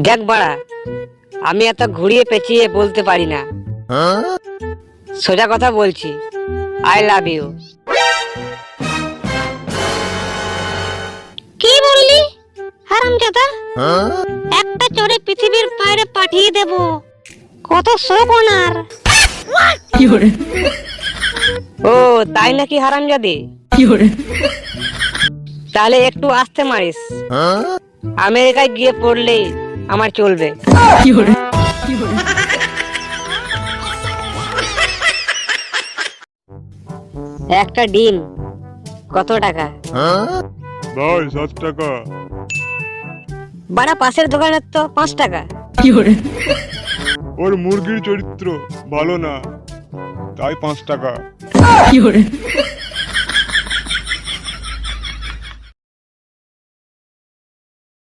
দেখ বাড়া, আমি এত ঘুরিয়ে পেঁচিয়ে বলতে পারি না। সোজা কথা বলছি, আই লাভ ইউ। কি বললি হারামজাদা? একটা চড়ে পৃথিবীর বাইরে পাঠিয়ে দেব। কত শোক ওনার। ও তাই নাকি হারামজাদি? তাহলে একটু আস্তে মারিস, আমেরিকায় গিয়ে পড়লেই আমার চলবে। একটা ডিম কত টাকা? ভাই 7 টাকা। বাড়া পাশের দোকানের তো 5 টাকা। ওর মুরগির চরিত্র ভালো না, তাই 5 টাকা।